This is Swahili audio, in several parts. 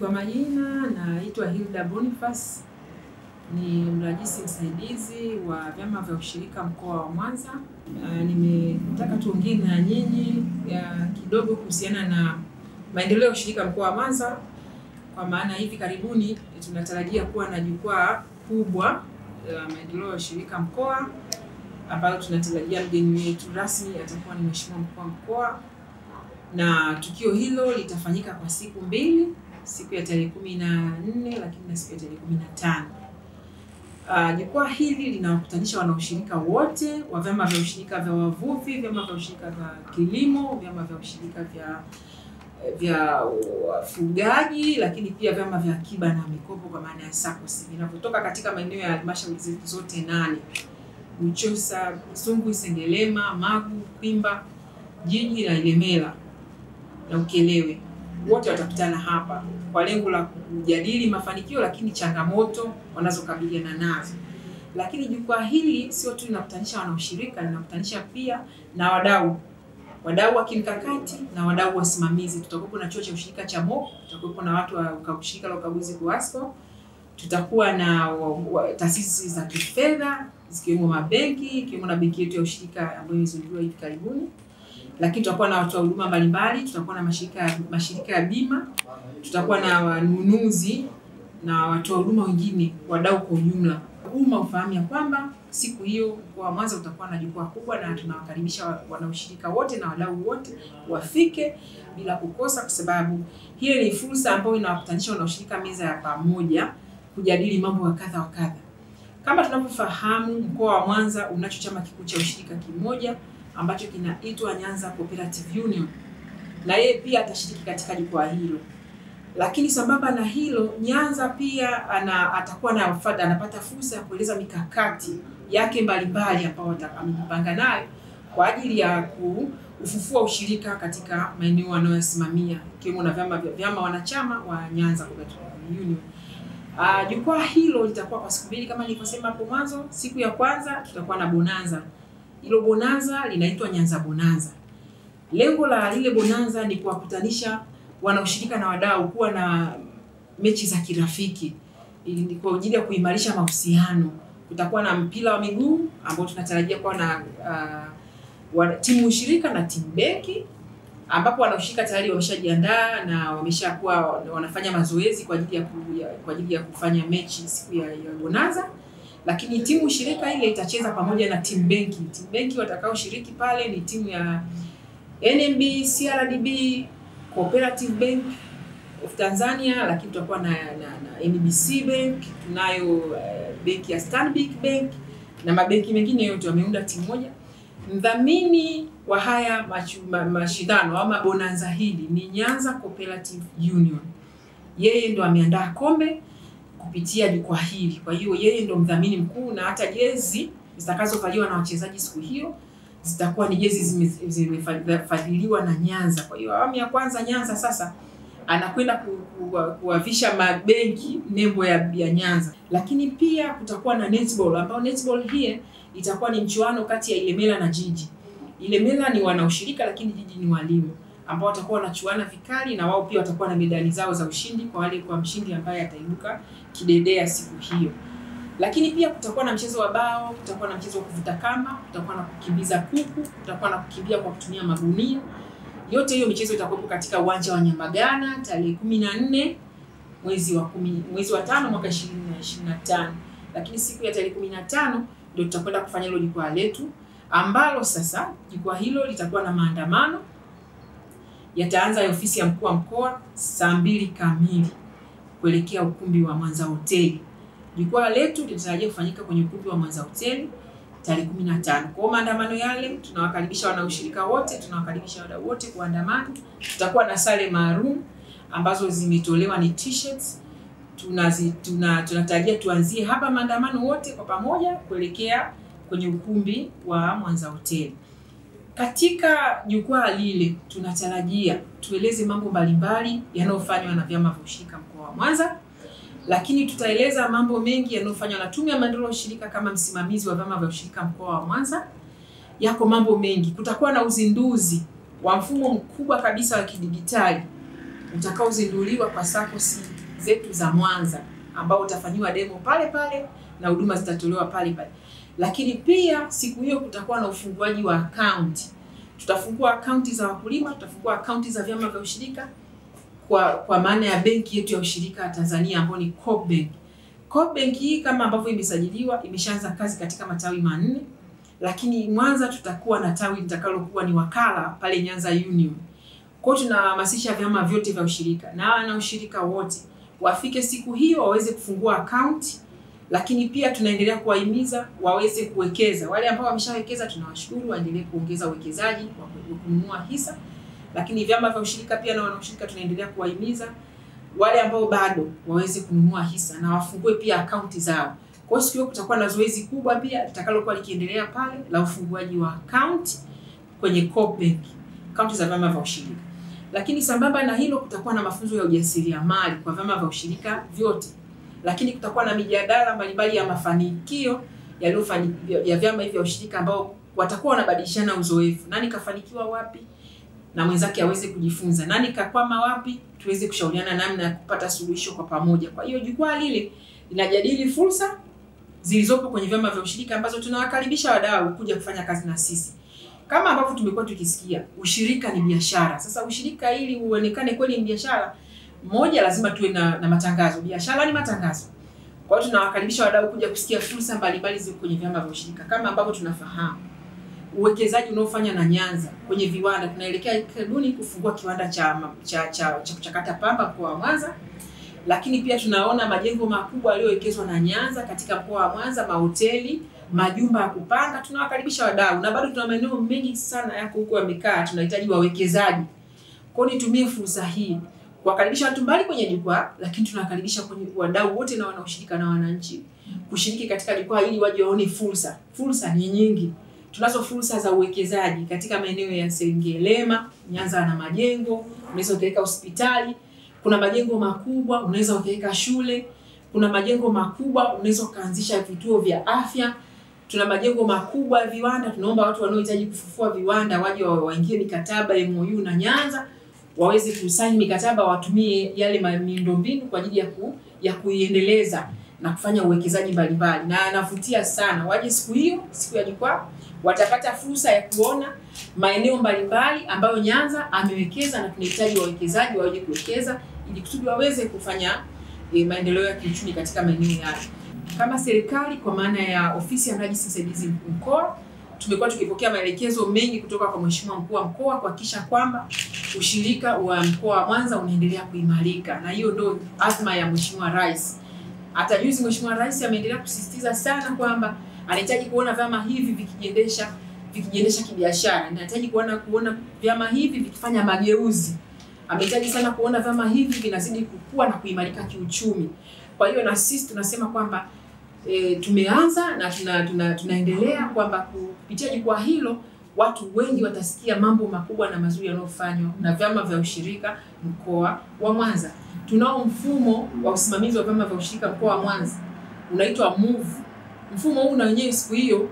Kwa majina naitwa Hilda Boniface, ni mrajisi msaidizi wa vyama vya ushirika mkoa wa Mwanza. Nimetaka tuongee na nyinyi kidogo kuhusiana na maendeleo ya ushirika mkoa wa Mwanza, kwa maana hivi karibuni tunatarajia kuwa na jukwaa kubwa la maendeleo ya ushirika mkoa ambalo tunatarajia mgeni wetu rasmi atakuwa ni Mheshimiwa Mkuu wa Mkoa, na tukio hilo litafanyika kwa siku mbili, siku ya tarehe 14 lakini na siku ya tarehe 15. Jukwaa hili linawakutanisha wanaushirika wote wa vyama vya ushirika vya wavuvi, vyama vya ushirika vya kilimo, vyama vya ushirika vya wafugaji, lakini pia vyama vya akiba na mikopo kwa maana ya SACCOS vinavyotoka katika maeneo ya halmashauri zetu zote 8: Buchosa, Songwe, Sengerema, Magu, Kwimba, Jiji na Ilemela na Ukerewe. Wote watakutana hapa kwa lengo la kujadili mafanikio lakini changamoto wanazokabiliana nazo. Lakini jukwaa hili sio tu linakutanisha wanaushirika, linakutanisha pia na wadau wa kimkakati na wadau wasimamizi. Tutakuwa na chuo cha ushirika cha MOP, tutakuwa na watu wa ushirika la ukaguzi KUWASCO, tutakuwa na taasisi za kifedha zikiwemo mabenki, ikiwemo na benki yetu ya ushirika ambayo imezinduliwa hivi karibuni. Lakini tutakuwa na watu wa huduma mbalimbali, tutakuwa na mashirika ya bima, tutakuwa na wanunuzi na watu wa huduma wengine, wadau kwa ujumla. Umma ufahamu ya kwamba siku hiyo mkoa wa Mwanza utakuwa na jukwaa kubwa, na tunawakaribisha wanaushirika wote na wadau wote wafike bila kukosa, kwa sababu hiyo ni fursa ambayo inawakutanisha wanaushirika meza ya pamoja kujadili mambo kadha wa kadha. Kama tunavyofahamu, mkoa wa Mwanza unacho chama kikuu cha ushirika kimoja ambacho kinaitwa Nyanza Cooperative Union, na yeye pia atashiriki katika jukwaa hilo. Lakini sambamba na hilo, Nyanza pia atakuwa anapata fursa ya kueleza mikakati yake mbalimbali ambayo amejipanga nayo kwa ajili ya kufufua ushirika katika maeneo anayosimamia, ikiwemo na vyama wanachama wa Nyanza Cooperative Union. Jukwaa hilo litakuwa kwa siku mbili kama nilivyosema hapo mwanzo. Siku ya kwanza tutakuwa na bonanza. Hilo bonanza linaitwa Nyanza Bonanza. Lengo la lile bonanza ni kuwakutanisha wanaushirika na wadau, kuwa na mechi za kirafiki ili kwa ajili ya kuimarisha mahusiano. Kutakuwa na mpira wa miguu ambao tunatarajia kuwa na timu ushirika na timu benki, ambapo wanaushirika tayari wameshajiandaa na wameshakuwa wanafanya mazoezi kwa ajili ya kufanya mechi siku ya bonanza. Lakini timu ushirika ile itacheza pamoja na timu benki. Timu benki watakao shiriki pale ni timu ya NMB, CRDB, Cooperative Bank of Tanzania, lakini tutakuwa na NBC Bank, tunayo benki ya Stanbic Bank na mabenki mengine yote wameunda timu moja. Mdhamini wa haya mashindano ama bonanza hili ni Nyanza Cooperative Union. Yeye ndo ameandaa kombe kupitia jukwaa hili. Kwa hiyo yeye ndo mdhamini mkuu, na hata jezi zitakazovaliwa na wachezaji siku hiyo zitakuwa ni jezi zimefadhiliwa na Nyanza. Kwa hiyo awamu ya kwanza Nyanza sasa anakwenda kuwavisha mabenki nembo ya Nyanza. Lakini pia kutakuwa na netball, ambao netball hii itakuwa ni mchuano kati ya Ilemela na Jiji. Ilemela ni wanaushirika lakini Jiji ni walimu, ambao watakuwa wanachuana vikali, na wao pia watakuwa na medali zao za ushindi kwa mshindi ambaye ataibuka kidedea siku hiyo. Lakini pia kutakuwa na mchezo wa bao, kutakuwa na mchezo wa kuvuta kamba, kutakuwa na kukimbiza kuku, kutakuwa na kukimbia kwa kutumia magunia. Yote hiyo michezo itakuwa katika uwanja wa Nyamagana tarehe 14 mwezi wa 5 mwaka 2025. Lakini siku ya tarehe 15 ndio tutakwenda kufanya hilo jukwaa letu, ambalo sasa jukwaa hilo litakuwa na maandamano. Yataanza ofisi ya mkuu wa mkoa saa 2 kamili kuelekea ukumbi wa Mwanza Hoteli. Jukwaa letu linatarajia kufanyika kwenye ukumbi wa Mwanza Hoteli tarehe 15. Kwa maandamano yale tunawakaribisha wanaushirika wote, tunawakaribisha wadau wote kuandamana. Tutakuwa na sare maalum ambazo zimetolewa ni t-shirts. Tunatarajia tuanzie hapa maandamano wote kwa pamoja kuelekea kwenye ukumbi wa Mwanza Hoteli. Katika jukwaa lile tunatarajia tueleze mambo mbalimbali yanayofanywa na vyama vya ushirika mkoa wa Mwanza, lakini tutaeleza mambo mengi yanayofanywa na Tume ya Maendeleo ya Ushirika kama msimamizi wa vyama vya ushirika mkoa wa Mwanza. Yako mambo mengi. Kutakuwa na uzinduzi wa mfumo mkubwa kabisa wa kidijitali utakaozinduliwa kwa SACCOS zetu za Mwanza, ambao utafanywa demo pale pale na huduma zitatolewa pale pale. Lakini pia siku hiyo kutakuwa na ufunguaji wa akaunti. Tutafungua akaunti za wakulima, tutafungua akaunti za vyama vya ushirika kwa maana ya benki yetu ya ushirika Tanzania ambayo ni Coop Bank. Coop Bank hii kama ambavyo imesajiliwa imeshaanza kazi katika matawi 4, lakini Mwanza tutakuwa na tawi litakalokuwa ni wakala pale Nyanza Union. Kwa hiyo tunahamasisha vyama vyote vya ushirika na wana ushirika wote wafike siku hiyo waweze kufungua akaunti, lakini pia tunaendelea kuwahimiza waweze kuwekeza. Wale ambao wameshawekeza tunawashukuru, waendelee kuongeza uwekezaji kwa kununua hisa. Lakini vyama vya ushirika pia na wana ushirika tunaendelea kuwahimiza wale ambao bado waweze kununua hisa na wafungue pia akaunti zao. Kwa hiyo siku hiyo kutakuwa na zoezi kubwa pia litakalokuwa likiendelea pale la ufunguaji wa akaunti kwenye Coop Bank, akaunti za vyama vya ushirika. Lakini sambamba na hilo kutakuwa na mafunzo ya ujasiriamali kwa vyama vya ushirika vyote. Lakini kutakuwa na mijadala mbalimbali ya mafanikio ya vyama hivi vya ushirika ambao watakuwa wanabadilishana uzoefu. Nani kafanikiwa wapi na mwenzake aweze kujifunza, nani kakwama wapi tuweze kushauriana namna ya kupata suluhisho kwa pamoja. Kwa hiyo jukwaa lile linajadili fursa zilizopo kwenye vyama vya ushirika ambazo tunawakaribisha wadau kuja kufanya kazi na sisi. Kama ambavyo tumekuwa tukisikia, ushirika ni biashara. Sasa ushirika ili uonekane kweli ni biashara, moja lazima tuwe na matangazo. Biashara ni matangazo. Kwa hiyo tunawakaribisha wadau kuja kusikia fursa mbalimbali zilizo kwenye vyama vya ushirika. Kama ambavyo tunafahamu uwekezaji unaofanya na Nyanza kwenye viwanda, tunaelekea karibuni kufungua kiwanda cha kuchakata pamba mkoa wa Mwanza. Lakini pia tunaona majengo makubwa yaliyowekezwa na Nyanza katika mkoa wa Mwanza, mahoteli, majumba ya kupanga. Tunawakaribisha wadau na bado tuna maeneo mengi sana yako huko yamekaa, tunahitaji wawekezaji. Kwa hiyo nitumie fursa hii kuwakaribisha watu mbali kwenye jukwaa, lakini tunawakaribisha kwenye wadau wote na wanaoshirika na wananchi kushiriki katika jukwaa ili waje waone fursa. Fursa ni nyingi. Tunazo fursa za uwekezaji katika maeneo ya Sengerema, Nyanza na majengo, unaweza ukaweka hospitali, kuna majengo makubwa, unaweza ukaweka shule, kuna majengo makubwa, unaweza kuanzisha vituo vya afya, tuna majengo makubwa ya viwanda. Tunaomba watu wanaohitaji kufufua viwanda waje waingie mikataba MOU na Nyanza, waweze kusaini mikataba, watumie yale miundombinu kwa ajili ya kuiendeleza na kufanya uwekezaji mbalimbali. Na anavutia sana waje siku hiyo, siku ya jukwaa, watapata fursa ya kuona maeneo mbalimbali ambayo Nyanza amewekeza na tunahitaji wawekezaji waje kuwekeza ili kusudi waweze kufanya maendeleo ya kiuchumi katika maeneo yao. Kama serikali kwa maana ya ofisi ya mrajisi msaidizi mkoa, tumekuwa tukipokea maelekezo mengi kutoka kwa Mheshimiwa Mkuu wa Mkoa kuhakikisha kwamba ushirika wa mkoa wa Mwanza unaendelea kuimarika, na hiyo ndio azma ya Mheshimiwa Rais. Hata juzi Mheshimiwa Rais ameendelea kusisitiza sana kwamba anahitaji kuona vyama hivi vikijiendesha kibiashara. Anahitaji kuona vyama hivi vikifanya mageuzi. Amehitaji sana kuona vyama hivi vinazidi kukua na kuimarika kiuchumi. Kwa hiyo na sisi tunasema kwamba tumeanza na tunaendelea kwamba kupitia jukwaa hilo watu wengi watasikia mambo makubwa na mazuri yanayofanywa na vyama vya ushirika mkoa wa Mwanza. Tunao mfumo wa usimamizi wa vyama vya ushirika mkoa wa Mwanza unaitwa MOVE. Mfumo huu na wenyewe siku hiyo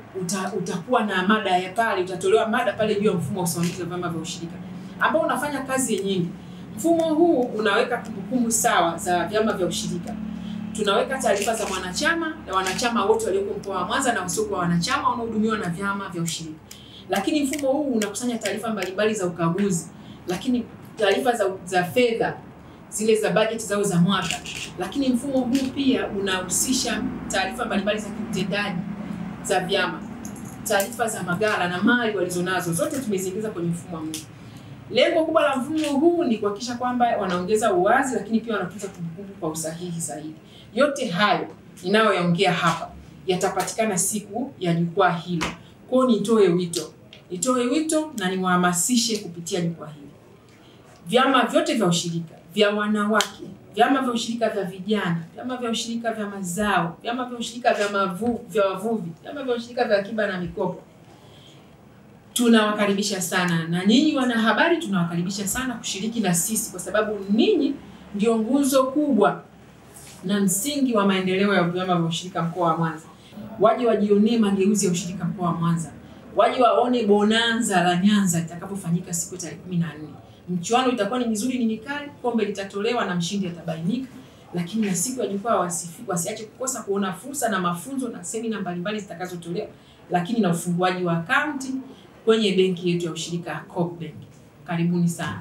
utakuwa na mada ya pale, utatolewa mada pale juu ya mfumo wa usimamizi wa vyama vya ushirika ambao unafanya kazi nyingi. Mfumo huu unaweka kumbukumbu sawa za vyama vya ushirika. Tunaweka taarifa za mwanachama na wanachama wote walioko mkoa wa Mwanza na wasio wanachama wanaohudumiwa na vyama vya ushirika. Lakini mfumo huu unakusanya taarifa mbalimbali za ukaguzi, lakini taarifa za fedha zile za budget zao za mwaka. Lakini mfumo huu pia unahusisha taarifa mbalimbali za kiutendaji za vyama, taarifa za maghala na mali walizonazo, zote tumeziingiza kwenye mfumo huu. Lengo kubwa la mfumo huu ni kuhakikisha kwamba wanaongeza uwazi, lakini pia wanatunza kumbukumbu kwa usahihi zaidi. Yote hayo ninayoyaongea hapa yatapatikana siku ya jukwaa hilo. Kwa hiyo nitoe wito na niwahamasishe kupitia jukwaa hili. Vyama vyote vya ushirika, vya wanawake, vyama vya ushirika vya vijana, vyama vya ushirika vya mazao, vyama vya ushirika vya wavuvi, vyama vya ushirika vya akiba na mikopo, tunawakaribisha sana. Na nyinyi wanahabari tunawakaribisha sana kushiriki na sisi, kwa sababu ninyi ndio nguzo kubwa na msingi wa maendeleo ya vyama vya ushirika mkoa wa Mwanza. Waje wajionee mageuzi ya ushirika mkoa wa Mwanza. Waje waone bonanza la Nyanza litakapofanyika siku ya 14. Mchuano itakuwa ni mizuri, ni mikali, kombe litatolewa na mshindi atabainika. Lakini na siku ya jukwaa wasiache kukosa kuona fursa na mafunzo na semina mbalimbali zitakazotolewa, lakini na ufunguaji wa akaunti kwenye benki yetu ya ushirika Coop Bank. Karibuni sana.